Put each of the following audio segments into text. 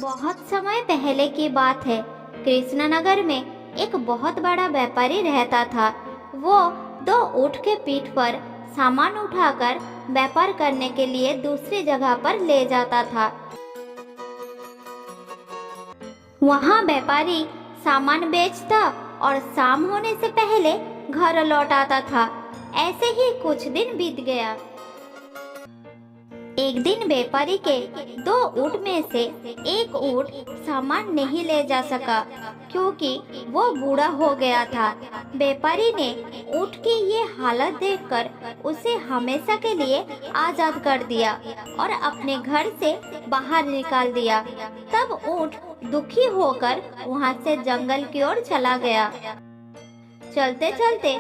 बहुत समय पहले की बात है। कृष्णनगर में एक बहुत बड़ा व्यापारी रहता था। वो दो ऊँट के पीठ पर सामान उठाकर व्यापार करने के लिए दूसरी जगह पर ले जाता था। वहाँ व्यापारी सामान बेचता और शाम होने से पहले घर लौट आता था। ऐसे ही कुछ दिन बीत गया। एक दिन व्यापारी के दो ऊँट में से एक ऊँट सामान नहीं ले जा सका क्योंकि वो बूढ़ा हो गया था। व्यापारी ने ऊँट की ये हालत देखकर उसे हमेशा के लिए आजाद कर दिया और अपने घर से बाहर निकाल दिया। तब ऊँट दुखी होकर वहाँ से जंगल की ओर चला गया। चलते चलते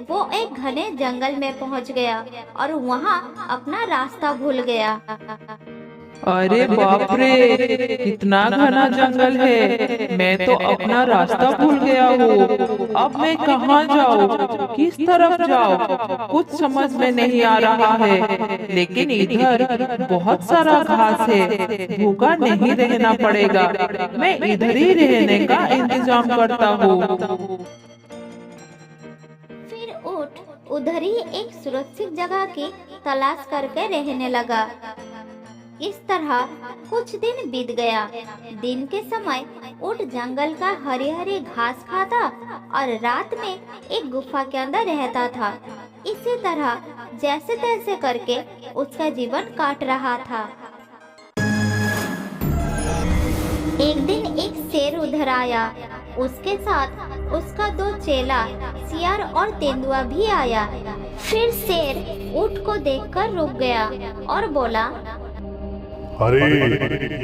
वो एक घने जंगल में पहुंच गया और वहां अपना रास्ता भूल गया। अरे बाप रे, कितना घना जंगल है। मैं तो अपना रास्ता भूल गया हूँ। अब मैं कहाँ जाऊँ, किस तरफ जाऊँ, कुछ समझ में नहीं आ रहा है। लेकिन इधर बहुत सारा घास है, भूखा नहीं रहना पड़ेगा। मैं इधर ही रहने का इंतजाम करता हूँ। ऊँट उधर ही एक सुरक्षित जगह की तलाश करके रहने लगा। इस तरह कुछ दिन बीत गया। दिन के समय ऊँट जंगल का हरी हरी घास खाता और रात में एक गुफा के अंदर रहता था। इसी तरह जैसे तैसे करके उसका जीवन काट रहा था। एक दिन एक शेर उधर आया। उसके साथ उसका दो चेला सियार और तेंदुआ भी आया। फिर शेर ऊँट को देखकर रुक गया और बोला, अरे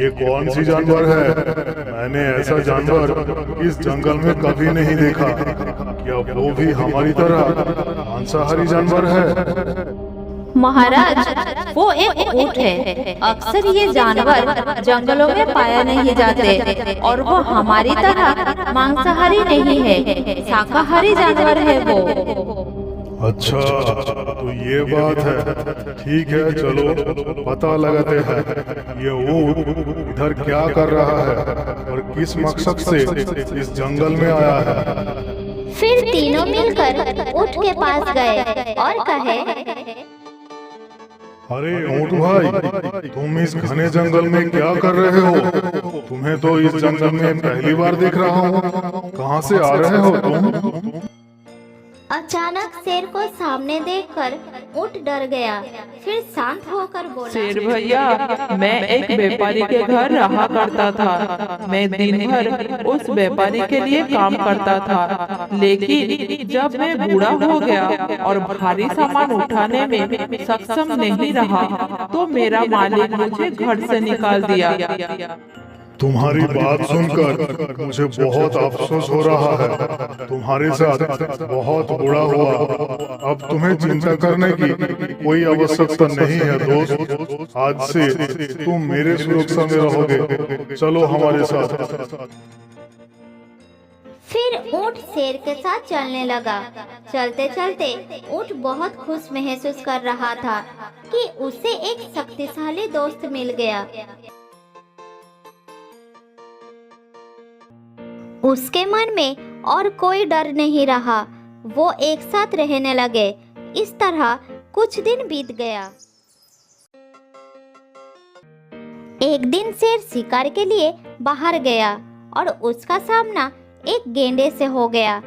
ये कौन सी जानवर है? मैंने ऐसा जानवर इस जंगल में कभी नहीं देखा। क्या वो भी हमारी तरह मांसाहारी जानवर है? महाराज, वो एक ऊँट है। अक्सर ये जानवर जंगलों में पाया नहीं जाते और वो हमारी तरह मांसाहारी नहीं है, शाकाहारी जानवर है वो। अच्छा, तो ये बात है। ठीक है, चलो पता लगाते हैं ये ऊँट इधर क्या कर रहा है और किस मकसद से इस जंगल में आया है। फिर तीनों मिलकर ऊँट के पास गए और कहे, अरे ऊँट भाई, तुम इस घने जंगल में क्या कर रहे हो? तुम्हें तो इस जंगल में पहली बार देख रहा हूँ। कहाँ से आ रहे हो तुम? अचानक शेर को सामने देखकर ऊँट डर गया। फिर शांत होकर बोला, शेर भैया, मैं एक व्यापारी के घर रहा करता था। मैं दिन भर उस व्यापारी के लिए काम करता था। लेकिन जब मैं बूढ़ा हो गया और भारी सामान उठाने में सक्षम नहीं रहा, तो मेरा मालिक मुझे घर से निकाल दिया। तुम्हारी बात सुनकर मुझे बहुत अफसोस हो रहा है। तुम्हारे साथ बहुत बुरा हुआ। अब तुम्हें चिंता करने की कोई आवश्यकता नहीं है दोस्त। आज से तुम मेरे सुरक्षा में रहोगे। चलो हमारे साथ। फिर ऊँट शेर के साथ चलने लगा। चलते चलते ऊँट बहुत खुश महसूस कर रहा था कि उसे एक शक्तिशाली दोस्त मिल गया। उसके मन में और कोई डर नहीं रहा। वो एक साथ रहने लगे। इस तरह कुछ दिन बीत गया। एक दिन शेर शिकार के लिए बाहर गया और उसका सामना एक गेंडे से हो गया।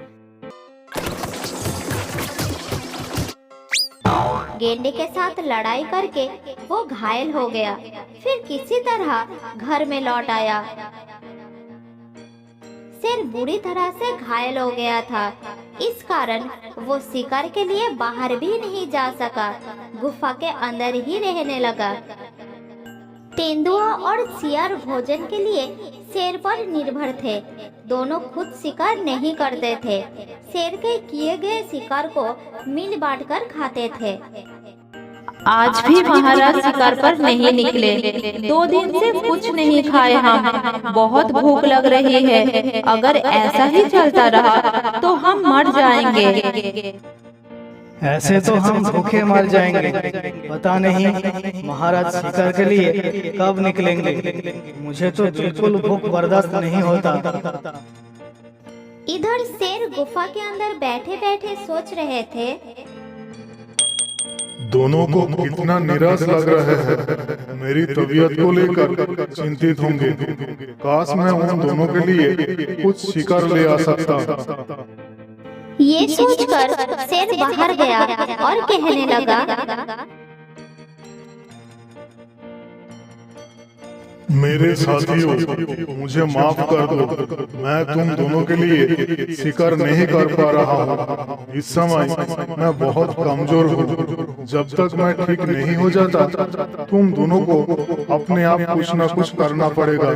गेंडे के साथ लड़ाई करके वो घायल हो गया। फिर किसी तरह घर में लौट आया। शेर बुरी तरह से घायल हो गया था। इस कारण वो शिकार के लिए बाहर भी नहीं जा सका। गुफा के अंदर ही रहने लगा। तेंदुआ और सियार भोजन के लिए शेर पर निर्भर थे। दोनों खुद शिकार नहीं करते थे। शेर के किए गए शिकार को मिल बांट कर खाते थे। आज भी महाराज शिकार पर नहीं निकले। 2 दिन से कुछ नहीं खाए हम। बहुत भूख लग रही है। अगर ऐसा ही चलता रहा तो हम मर जाएंगे। ऐसे तो हम भूखे मर जाएंगे। पता नहीं महाराज शिकार के लिए कब निकलेंगे। मुझे तो बिल्कुल भूख बर्दाश्त नहीं होता। इधर शेर गुफा के अंदर बैठे बैठे सोच रहे थे, दोनों को कितना निराश लग रहा है। मेरी तबीयत को लेकर चिंतित होंगे। काश मैं उन दोनों के लिए कुछ शिकार ले आ सकता। ये सोचकर शेर बाहर गया और कहने लगा, मेरे साथियों, मुझे माफ कर दो। मैं तुम दोनों के लिए शिकार नहीं कर पा रहा हूँ। इस समय मैं बहुत कमजोर हूँ। जब तक मैं ठीक नहीं हो जाता, तुम दोनों को अपने आप कुछ न कुछ करना पड़ेगा।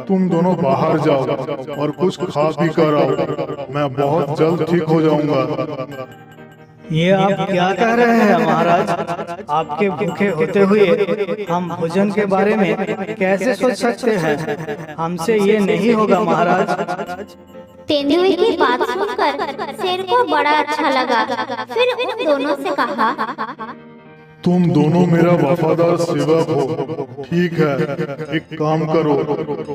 तुम दोनों बाहर जाओ और कुछ खा पी कर आओ। मैं बहुत जल्द ठीक हो जाऊंगा। ये आप क्या कह रहे हैं महाराज? आपके भूखे होते हुए हम भोजन के बारे में कैसे सोच सकते हैं? हमसे ये नहीं होगा महाराज। तेंदुए की बात सुनकर शेर को बड़ा अच्छा लगा। फिर उन दोनों से कहा, तुम दोनों मेरा वफादार सेवक हो। ठीक है, एक काम करो,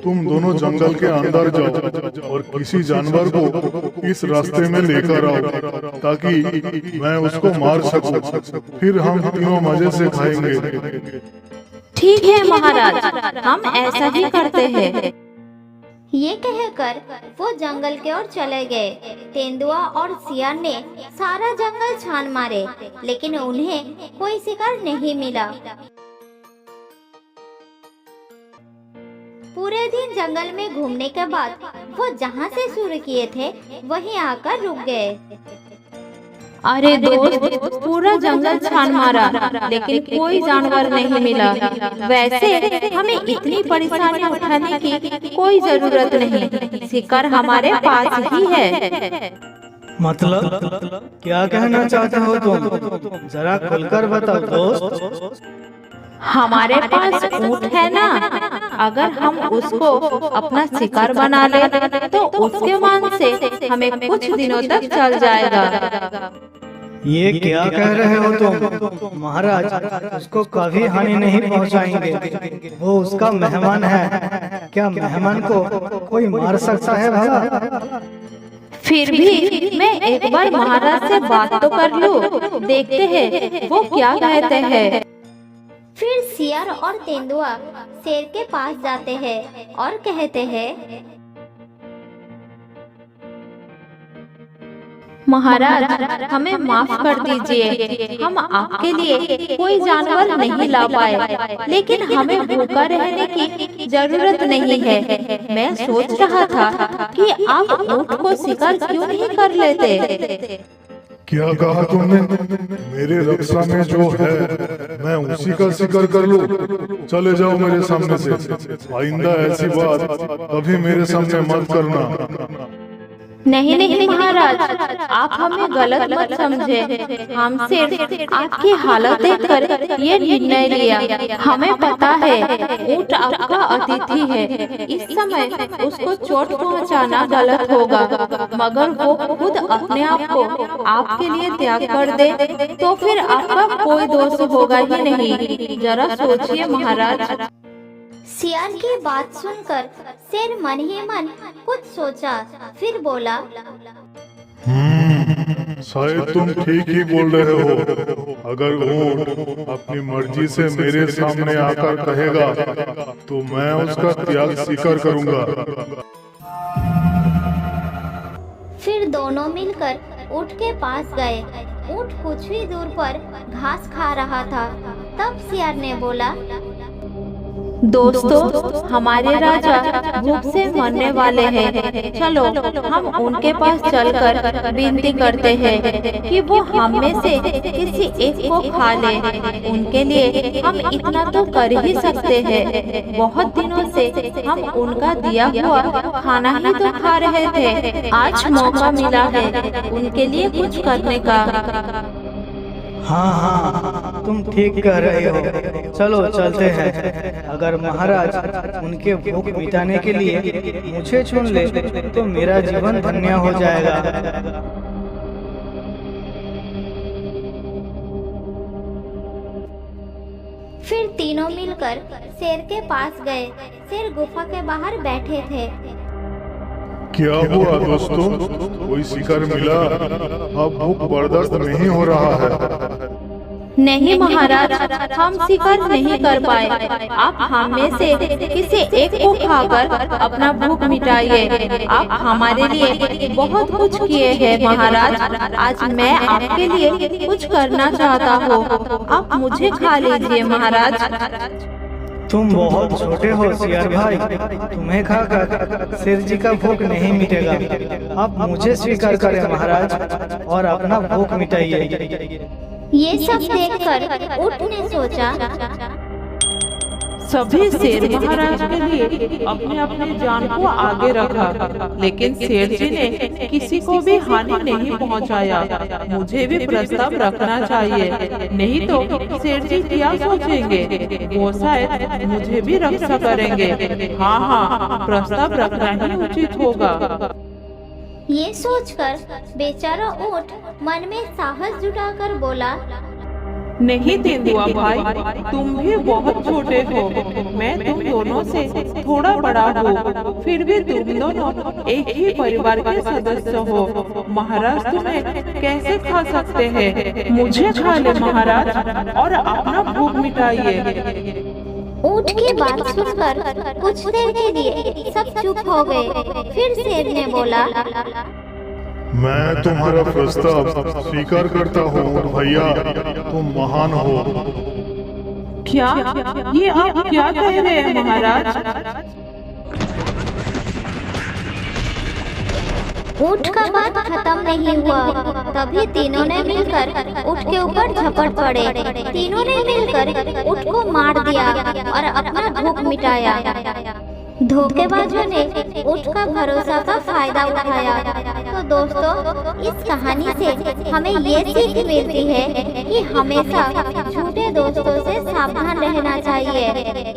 तुम दोनों जंगल के अंदर जाओ और किसी जानवर को इस रास्ते में लेकर आओ ताकि मैं उसको मार सकूं। फिर हम तीनों मजे से खाएंगे। ठीक है महाराज, हम ऐसा ही करते हैं। ये कहकर वो जंगल की ओर चले गए। तेंदुआ और सियार ने सारा जंगल छान मारे, लेकिन उन्हें कोई शिकार नहीं मिला। पूरे दिन जंगल में घूमने के बाद वो जहाँ से शुरू किए थे वहीं आकर रुक गए। अरे दोस्त, पूरा जंगल छान मारा लेकिन कोई जानवर नहीं मिला। वैसे हमें इतनी परेशानी उठाने की कोई जरूरत नहीं, शिकार हमारे पास ही है। मतलब क्या कहना चाहते हो तुम? जरा खुलकर बताओ दोस्त। हमारे पास ऊँट है ना, अगर हम उसको अपना शिकार बना ले तो उसके मान से हमें कुछ दिनों तक चल जाएगा। ये क्या कह रहे हो तुम? महाराज उसको कभी हानि नहीं पहुंचाएंगे। वो उसका मेहमान है। क्या मेहमान को कोई मार सकता है भला? फिर भी मैं एक बार महाराज से बात तो कर लूं, देखते हैं वो क्या कहते हैं। फिर सियार और तेंदुआ शेर के पास जाते हैं और कहते हैं, महाराज हमें माफ कर दीजिए, हम आपके लिए कोई जानवर नहीं ला पाए, लेकिन हमें भूखा रहने की जरूरत नहीं है। मैं सोच रहा था कि आप ऊँट को शिकार क्यों नहीं कर लेते। क्या कहा तुमने? मेरे रक्षा में जो है मैं उसी का शिकार कर लूं? चले जाओ मेरे सामने से। आइंदा ऐसी बात कभी मेरे सामने मत करना। नहीं नहीं महाराज, आप हमें गलत मत समझे। हम सिर्फ आपकी हालत देखकर ये निर्णय लिया। हमें पता है ऊँट आपका अतिथि है, इस समय उसको चोट पहुंचाना गलत होगा, मगर वो खुद अपने आप को आपके लिए त्याग कर दे तो फिर आपका कोई दोष होगा ही नहीं। जरा सोचिए महाराज। सियार की बात सुनकर शेर मन ही मन कुछ सोचा, फिर बोला, शायद तुम ठीक ही बोल रहे हो। अगर ऊँट अपनी मर्जी से मेरे सामने आकर कहेगा तो मैं उसका त्याग स्वीकार करूंगा। फिर दोनों मिलकर ऊँट के पास गए। ऊँट कुछ ही दूर पर घास खा रहा था। तब सियार ने बोला, दोस्तों, हमारे राजा भूख से मरने वाले हैं। चलो हम उनके पास चलकर विनती करते हैं कि वो हम में से किसी एक को खा ले। उनके लिए हम इतना तो कर ही सकते हैं। बहुत दिनों से हम उनका दिया हुआ खाना ही तो खा रहे थे। आज मौका मिला है उनके लिए कुछ करने का। हाँ, तुम ठीक कह रहे हो। चलो चलते हैं। अगर महाराज उनके भूख मिटाने के लिए मुझे चुन ले तो मेरा जीवन धन्य हो जाएगा। फिर तीनों मिलकर शेर के पास गए। शेर गुफा के बाहर बैठे थे। क्या हुआ दोस्तों, कोई शिकार मिला? अब भूख बर्दाश्त नहीं हो रहा है। नहीं महाराज, हम शिकार नहीं कर पाए। आप हम में से किसी एक को खाकर अपना भूख मिटाइए। आप हमारे लिए बहुत कुछ किए हैं महाराज। आज मैं आपके लिए कुछ करना चाहता हूँ। आप मुझे खा लीजिए महाराज। तुम बहुत छोटे हो सियार भाई, तुम्हें खाकर शेर जी का भूख नहीं मिटेगा। आप मुझे स्वीकार करें महाराज और अपना भूख मिटाइए। ये सब देखकर ऊँट ने सोचा, सभी शेर महाराज के लिए अपने अपने जान को आगे रखा, लेकिन शेर जी ने किसी को भी हानि नहीं पहुंचाया। मुझे भी प्रस्ताव रखना चाहिए, नहीं तो शेर जी क्या सोचेंगे? वो शायद मुझे भी रक्षा करेंगे। हाँ हाँ, प्रस्ताव रखना ही उचित होगा। ये सोचकर बेचारा ऊँट मन में साहस जुटाकर बोला, नहीं तेंदुआ भाई, तुम भी बहुत छोटे हो। मैं तुम दोनों से थोड़ा बड़ा हूँ, फिर भी तुम दोनों एक ही परिवार के सदस्य हो। महाराज तुम्हें कैसे खा सकते हैं? मुझे खा ले महाराज और अपना भूख मिटाइए। ऊँट की बात सुनकर कुछ देर के लिए सब चुप हो गए। फिर शेर ने बोला, मैं तुम्हारा प्रस्ताव स्वीकार करता हूँ भैया, तुम महान हो। क्या ये आप क्या कह रहे हैं महाराज? ऊँट का बात खत्म नहीं हुआ, तभी तीनों ने मिलकर ऊँट के ऊपर झपट पड़े। तीनों ने मिलकर ऊँट को मार दिया और अपना भूख मिटाया। धोखेबाजों ने ऊँट का भरोसा का फायदा उठाया। तो दोस्तों, इस कहानी से हमें ये सीख मिलती है कि हमेशा झूठे दोस्तों से सावधान रहना चाहिए।